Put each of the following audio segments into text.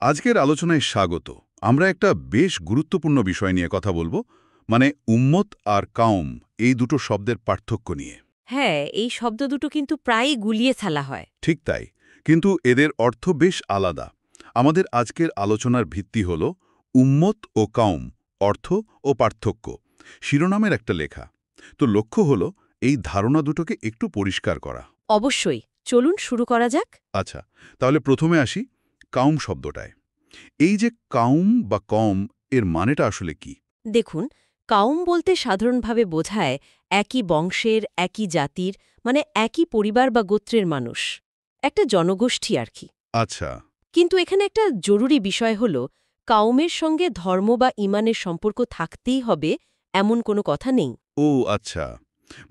আজকের আলোচনায় স্বাগত। আমরা একটা বেশ গুরুত্বপূর্ণ বিষয় নিয়ে কথা বলবো, মানে উম্মত আর কাউম এই দুটো শব্দের পার্থক্য নিয়ে। হ্যাঁ, এই শব্দ দুটো কিন্তু প্রায়ই গুলিয়ে ফেলা হয়। ঠিক তাই, কিন্তু এদের অর্থ বেশ আলাদা। আমাদের আজকের আলোচনার ভিত্তি হল উম্মত ও কাউম, অর্থ ও পার্থক্য, শিরোনামের একটা লেখা। তো লক্ষ্য হল এই ধারণা দুটোকে একটু পরিষ্কার করা। অবশ্যই, চলুন শুরু করা যাক। আচ্ছা, তাহলে প্রথমে আসি কাউম শব্দটায়। এই যে কাউম বা কম, এর মানেটা আসলে কি? দেখুন, কাউম বলতে সাধারণভাবে বোঝায় একই বংশের, একই জাতির, মানে একই পরিবার বা গোত্রের মানুষ। একটা জনগোষ্ঠী আর কি। আচ্ছা। কিন্তু এখানে একটা জরুরি বিষয় হল, কাউমের সঙ্গে ধর্ম বা ইমানের সম্পর্ক থাকতেই হবে এমন কোনো কথা নেই। ও আচ্ছা,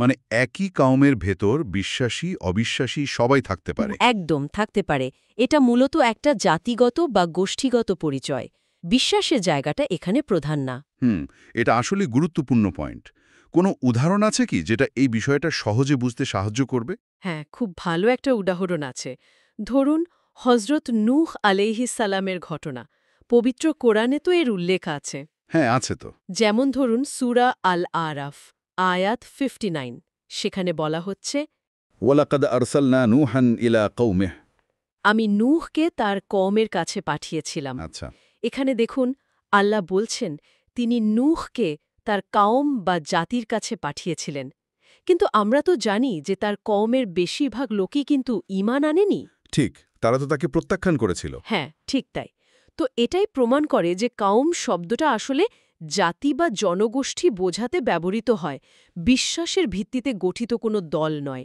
মানে একই কাউমের ভেতর বিশ্বাসী অবিশ্বাসী সবাই থাকতে পারে। একদম থাকতে পারে। এটা মূলত একটা জাতিগত বা গোষ্ঠীগত পরিচয়। বিশ্বাসের জায়গাটা এখানে প্রধান না। এটা আসলে গুরুত্বপূর্ণ পয়েন্ট। কোনো উদাহরণ আছে কি যেটা এই বিষয়টা সহজে বুঝতে সাহায্য করবে? হ্যাঁ, খুব ভালো একটা উদাহরণ আছে। ধরুন, হজরত নূহ আলাইহিসসালামের ঘটনা। পবিত্র কোরআনে তো এর উল্লেখ আছে। হ্যাঁ, আছে তো। যেমন ধরুন সূরা আল আরাফ, আয়াত 59। সেখানে বলা হচ্ছে, ওয়ালাকাদ আরসালনা নূহান ইলা কওমিহ। আমি নূহকে তার কওমের কাছে পাঠিয়েছিলাম। আচ্ছা। এখানে দেখুন, আল্লাহ বলছেন তিনি নূহকে তার কাওম বা জাতির কাছে পাঠিয়েছিলেন। কিন্তু আমরা তো জানি যে তার কওমের বেশিরভাগ লোকই কিন্তু ঈমান আনেনি। ঠিক, তারা তো তাকে প্রত্যাখ্যান করেছিল। হ্যাঁ, ঠিক তাই। তো এটাই প্রমাণ করে যে কাউম শব্দটা আসলে জাতি বা জনগোষ্ঠী বোঝাতে ব্যবহৃত হয়, বিশ্বাসের ভিত্তিতে গঠিত কোনো দল নয়।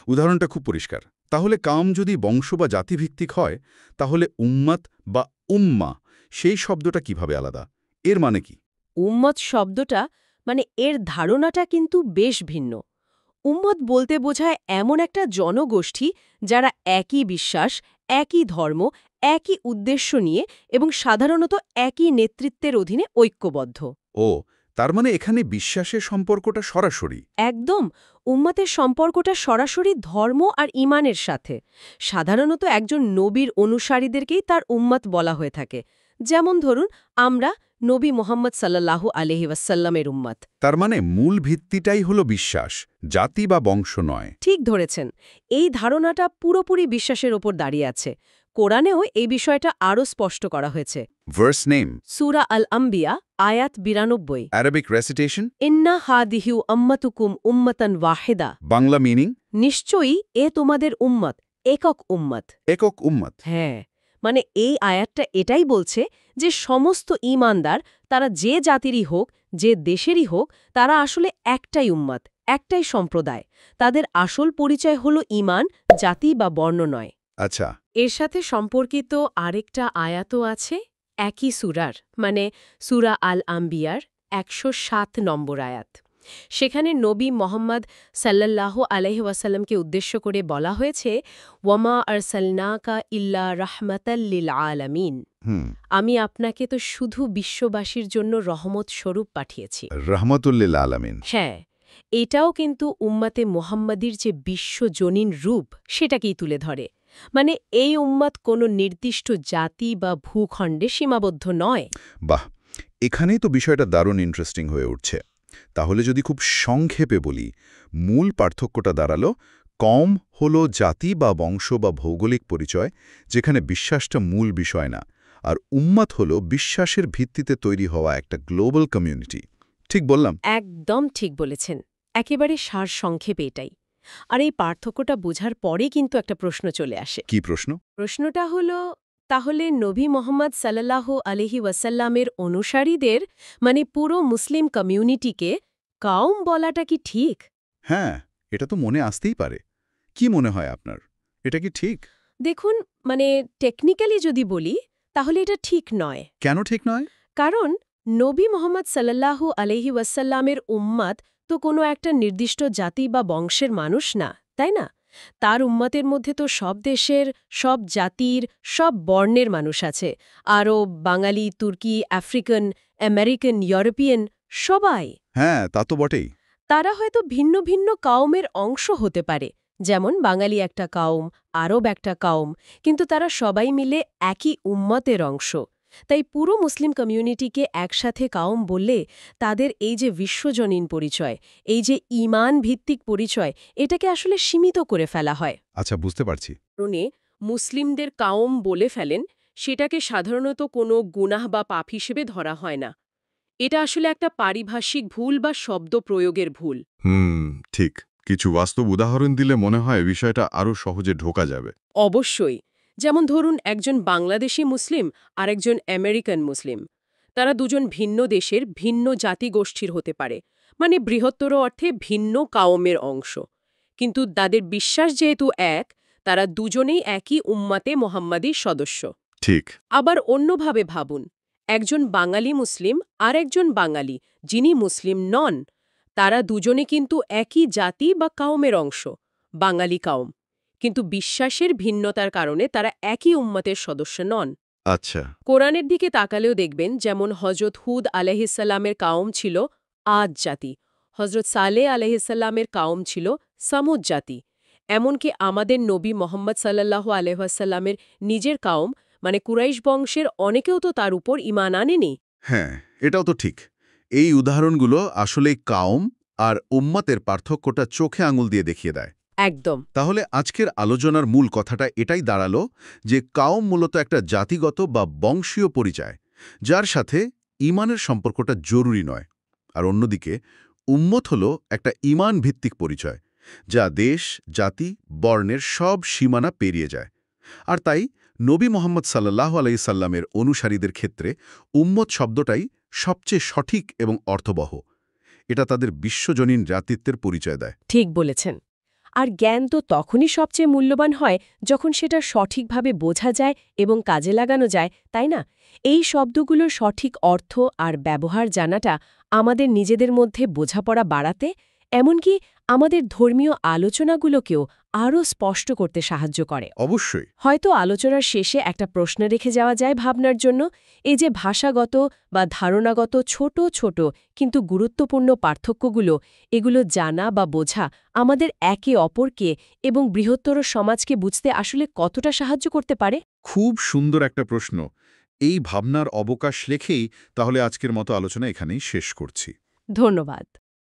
উদাহরণটা খুব পরিষ্কার। তাহলে কাম যদি বংশ বা জাতিভিত্তিক হয়, তাহলে উম্মাত বা উম্মা সেই শব্দটা কিভাবে আলাদা? এর মানে কি? উম্মত শব্দটা, মানে এর ধারণাটা কিন্তু বেশ ভিন্ন। উম্মত বলতে বোঝায় এমন একটা জনগোষ্ঠী যারা একই বিশ্বাস, একই ধর্ম, একই উদ্দেশ্য নিয়ে এবং সাধারণত একই নেতৃত্বের অধীনে ঐক্যবদ্ধ। ও, তার মানে এখানে বিশ্বাসের সম্পর্কটা সরাসরি। একদম, উম্মতের সম্পর্কটা সরাসরি ধর্ম আর ঈমানের সাথে। সাধারণত একজন নবীর অনুসারীদেরকেই তার উম্মত বলা হয়ে থাকে। যেমন ধরুন, আমরা নবী মোহাম্মদ সাল্লাল্লাহু আলাইহি ওয়াসাল্লামের উম্মত। তার মানে মূল ভিত্তিটাই হলো বিশ্বাস, জাতি বা বংশ নয়। ঠিক ধরেছেন। এই ধারণাটা পুরোপুরি বিশ্বাসের ওপর দাঁড়িয়ে আছে। কোরআনেও এই বিষয়টা আরও স্পষ্ট করা হয়েছে। ভার্স নেম, সূরা আল আম্বিয়া, আয়াত 92। অ্যারাবিক রেসিটেশন, ইন্না হাদিহিউ উম্মাতুকুম উম্মাতান ওয়াহিদা। বাংলা মিনিং, নিশ্চয়ই এ তোমাদের উম্মত, একক উম্মত। একক উম্মত। হ্যাঁ, মানে এই আয়াতটা এটাই বলছে যে সমস্ত ঈমানদার, তারা যে জাতিরই হোক, যে দেশেরই হোক, তারা আসলে একটাই উম্মত, একটাই সম্প্রদায়। তাদের আসল পরিচয় হলো ঈমান, জাতি বা বর্ণ নয়। আচ্ছা। এর সাথে সম্পর্কিত আরেকটা আয়াতও আছে একই সূরার, মানে সূরা আল আম্বিয়ার ১০৭ নম্বর আয়াত। সেখানে নবী মোহাম্মদ সাল্লাল্লাহু আলাইহি ওয়াসাল্লামকে উদ্দেশ্য করে বলা হয়েছে, ওয়ামা আরসালনাকা ইল্লা রাহমাতাল লিল আলামিন। আমি আপনাকে তো শুধু বিশ্ববাসীর জন্য রহমত স্বরূপ পাঠিয়েছি। রহমতুল্লিল আলামিন। হ্যাঁ, এটাও কিন্তু উম্মাতে মুহাম্মাদির যে বিশ্বজনীন রূপ সেটাকেই তুলে ধরে। মানে এই উম্মাত কোনো নির্দিষ্ট জাতি বা ভূখণ্ডে সীমাবদ্ধ নয়। বাহ, এখানেই তো বিষয়টা দারুণ ইন্টারেস্টিং হয়ে উঠছে। তাহলে যদি খুব সংক্ষেপে বলি, মূল পার্থক্যটা দাঁড়ালো, কম হলো জাতি বা বংশ বা ভৌগোলিক পরিচয়, যেখানে বিশ্বাসটা মূল বিষয় না, আর উম্মাত হলো বিশ্বাসের ভিত্তিতে তৈরি হওয়া একটা গ্লোবাল কমিউনিটি। ঠিক বললাম? একদম ঠিক বলেছেন। একেবারে সারসংক্ষেপে এটাই। আর এই পার্থক্যটা বোঝার পরে কিন্তু একটা প্রশ্ন চলে আসে। কি প্রশ্ন? প্রশ্নটা হলো, তাহলে নবী মোহাম্মদ সাল্লাল্লাহু আলাইহি ওয়াসাল্লামের অনুসারীদের, মানে পুরো মুসলিম কমিউনিটিকে কাউম বলাটা কি ঠিক? হ্যাঁ, এটা তো মনে আসতেই পারে। কি মনে হয় আপনার? এটা কি ঠিক? দেখুন, মানে টেকনিক্যালি যদি বলি, তাহলে এটা ঠিক নয়। কেন ঠিক নয়? কারণ নবী মোহাম্মদ সাল্লাল্লাহু আলাইহি ওয়াসাল্লামের উম্মাত তো কোনো একটা নির্দিষ্ট জাতি বা বংশের মানুষ না, তাই না? তার উম্মাতের মধ্যে তো সব দেশের, সব জাতির, সব বর্ণের মানুষ আছে। আরব, বাঙালি, তুর্কি, আফ্রিকান, আমেরিকান, ইউরোপিয়ান, সবাই। হ্যাঁ, তা তো বটেই। তারা হয়তো ভিন্ন ভিন্ন কাউমের অংশ হতে পারে, যেমন বাঙালি একটা কাউম, আরব একটা কাউম, কিন্তু তারা সবাই মিলে একই উম্মতের অংশ। তাই পুরো মুসলিম কমিউনিটিকে একসাথে কাউম বললে তাদের এই যে বিশ্বজনীন পরিচয়, এই যে ঈমান ভিত্তিক পরিচয়, এটাকে আসলে সীমিত করে ফেলা হয়। আচ্ছা, বুঝতে পারছি। কারণে মুসলিমদের কাউম বলে ফেলেন, সেটাকে সাধারণত কোনো গুনাহ বা পাপ হিসেবে ধরা হয় না। এটা আসলে একটা পারিভাষিক ভুল বা শব্দ প্রয়োগের ভুল। ঠিক। কিছু বাস্তব উদাহরণ দিলে মনে হয় বিষয়টা আরও সহজে ঢোকা যাবে। অবশ্যই। যেমন ধরুন, একজন বাংলাদেশি মুসলিম আর একজন আমেরিকান মুসলিম। তারা দুজন ভিন্ন দেশের ভিন্ন জাতিগোষ্ঠীর হতে পারে, মানে বৃহত্তর অর্থে ভিন্ন কাওমের অংশ। কিন্তু তাদের বিশ্বাস যেহেতু এক, তারা দুজনেই একই উম্মাতে মোহাম্মদীর সদস্য। ঠিক। আবার অন্যভাবে ভাবুন, একজন বাঙালি মুসলিম আর একজন বাঙালি যিনি মুসলিম নন, তারা দুজনে কিন্তু একই জাতি বা কাউমের অংশ, বাঙালি কাউম। কিন্তু বিশ্বাসের ভিন্নতার কারণে তারা একই উম্মতের সদস্য নন। আচ্ছা। কোরআনের দিকে তাকালেও দেখবেন, যেমন হজরত হুদ আলাইহিসসালামের কাউম ছিল আদ জাতি, হজরত সালেহ আলাইহিসসালামের কাউম ছিল সামুদ জাতি। এমনকি আমাদের নবী মোহাম্মদ সাল্লাল্লাহু আলাইহি ওয়াসাল্লামের নিজের কাউম, মানে কুরাইশ বংশের অনেকেও তো তার উপর ঈমান আনেনি। হ্যাঁ, এটাও তো ঠিক। এই উদাহরণগুলো আসলেই কাউম আর উম্মতের পার্থক্যটা চোখে আঙুল দিয়ে দেখিয়ে দেয়। একদম। তাহলে আজকের আলোচনার মূল কথাটা এটাই দাঁড়ালো যে কাউম মূলত একটা জাতিগত বা বংশীয় পরিচয়, যার সাথে ঈমানের সম্পর্কটা জরুরি নয়। আর অন্যদিকে উম্মত হলো একটা ঈমান ভিত্তিক পরিচয়, যা দেশ, জাতি, বর্ণের সব সীমানা পেরিয়ে যায়। আর তাই নবী মোহাম্মদ সাল্লাল্লাহু আলাইহি সাল্লামের অনুসারীদের ক্ষেত্রে উম্মত শব্দটাই সবচেয়ে সঠিক এবং অর্থবহ। এটা তাদের বিশ্বজনীন জাতিত্বের পরিচয় দেয়। ঠিক বলেছেন। আর জ্ঞান তো তখনই সবচেয়ে মূল্যবান হয় যখন সেটা সঠিকভাবে বোঝা যায় এবং কাজে লাগানো যায়, তাই না? এই শব্দগুলোর সঠিক অর্থ আর ব্যবহার জানাটা আমাদের নিজেদের মধ্যে বোঝাপড়া বাড়াতে, এমনকি আমাদের ধর্মীয় আলোচনাগুলোকেও আরও স্পষ্ট করতে সাহায্য করে। অবশ্যই। হয়তো আলোচনার শেষে একটা প্রশ্ন রেখে যাওয়া যায় ভাবনার জন্য, এই যে ভাষাগত বা ধারণাগত ছোট ছোট কিন্তু গুরুত্বপূর্ণ পার্থক্যগুলো, এগুলো জানা বা বোঝা আমাদের একে অপরকে এবং বৃহত্তর সমাজকে বুঝতে আসলে কতটা সাহায্য করতে পারে? খুব সুন্দর একটা প্রশ্ন। এই ভাবনার অবকাশ রেখেই তাহলে আজকের মতো আলোচনা এখানেই শেষ করছি। ধন্যবাদ।